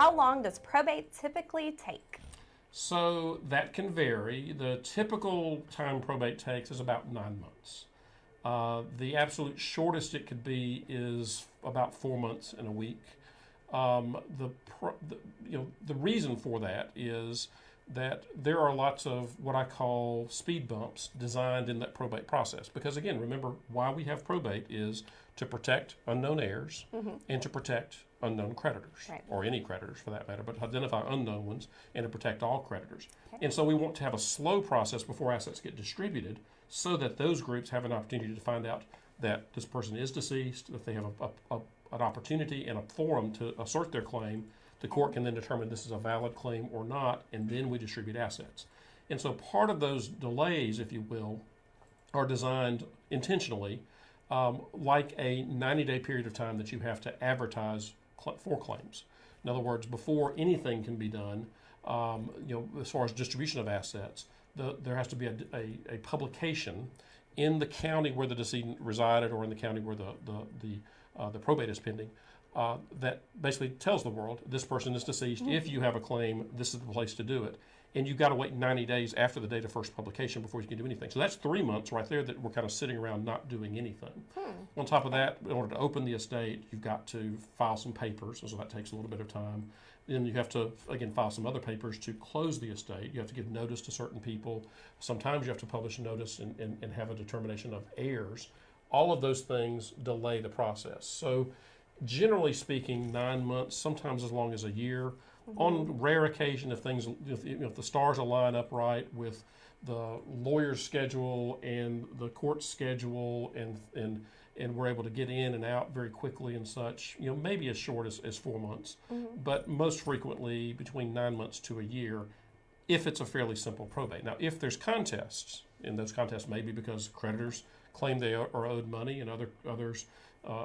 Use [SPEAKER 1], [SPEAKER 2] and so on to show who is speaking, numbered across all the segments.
[SPEAKER 1] how long does probate typically take?
[SPEAKER 2] So that can vary. The typical time probate takes is about 9 months. The absolute shortest it could be is about 4 months and a week. The reason for that is that there are lots of what I call speed bumps designed in that probate process. Because again, remember, why we have probate is to protect unknown heirs and to protect unknown creditors, or any creditors for that matter, but identify unknown ones and to protect all creditors. Okay. And so we want to have a slow process before assets get distributed so that those groups have an opportunity to find out that this person is deceased, that they have an opportunity and a forum to assert their claim. The court can then determine this is a valid claim or not, and then we distribute assets. And so part of those delays, if you will, are designed intentionally like a 90-day period of time that you have to advertise for claims. In other words, before anything can be done, as far as distribution of assets, there has to be a publication in the county where the decedent resided or in the county where the probate is pending that basically tells the world this person is deceased. If you have a claim, this is the place to do it. And you've got to wait 90 days after the date of first publication before you can do anything. So that's 3 months right there that we're kind of sitting around not doing anything. On top of that, in order to open the estate, you've got to file some papers, so that takes a little bit of time. Then you have to, again, file some other papers to close the estate. You have to give notice to certain people. Sometimes you have to publish a notice and have a determination of heirs. All of those things delay the process. So generally speaking, 9 months, sometimes as long as a year. On rare occasion, if the stars align up right with the lawyer's schedule and the court schedule, and we're able to get in and out very quickly and such, maybe as short as 4 months, but most frequently between 9 months to a year, if it's a fairly simple probate. Now, if there's contests, and those contests may be because creditors claim they are owed money, and others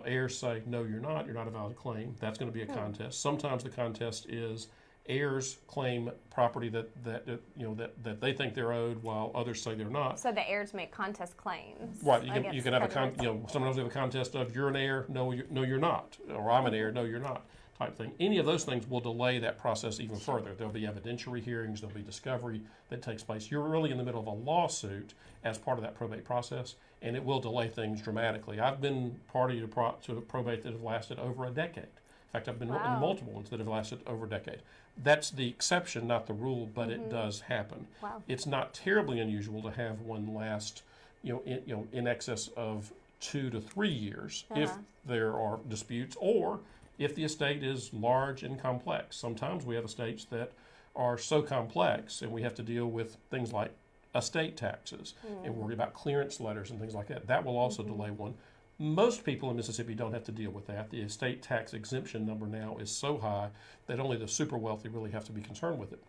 [SPEAKER 2] heirs say, no, you're not a valid claim. That's going to be a contest. Sometimes the contest is heirs claim property that they think they're owed while others say they're not.
[SPEAKER 1] So the heirs make contest claims.
[SPEAKER 2] Right. You can have sometimes we have a contest of you're an heir, no, you're not, or I'm an heir, no, you're not, type thing. Any of those things will delay that process even further. There'll be evidentiary hearings, there'll be discovery that takes place. You're really in the middle of a lawsuit as part of that probate process, and it will delay things dramatically. I've been party to a probate that have lasted over a decade. In fact, I've been in multiple ones that have lasted over a decade. That's the exception, not the rule, but it does happen.
[SPEAKER 1] Wow.
[SPEAKER 2] It's not terribly unusual to have one last, in excess of 2 to 3 years if there are disputes, or if the estate is large and complex. Sometimes we have estates that are so complex, and we have to deal with things like estate taxes and worry about clearance letters and things like that. That will also delay one. Most people in Mississippi don't have to deal with that. The estate tax exemption number now is so high that only the super wealthy really have to be concerned with it.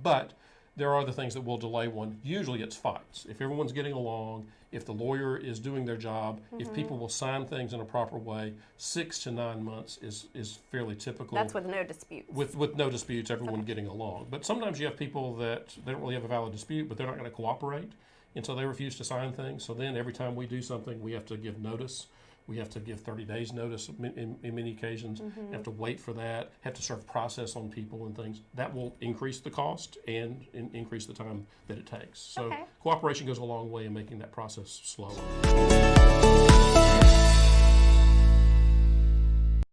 [SPEAKER 2] But there are other things that will delay one. Usually it's fights. If everyone's getting along, if the lawyer is doing their job, if people will sign things in a proper way, 6 to 9 months is fairly typical.
[SPEAKER 1] That's with no disputes.
[SPEAKER 2] With no disputes, everyone getting along. But sometimes you have people that they don't really have a valid dispute, but they're not going to cooperate. And so they refuse to sign things. So then every time we do something, we have to give notice. We have to give 30 days notice in many occasions. Have to wait for that, have to serve process on people and things. That will increase the cost and increase the time that it takes. So cooperation goes a long way in making that process slower.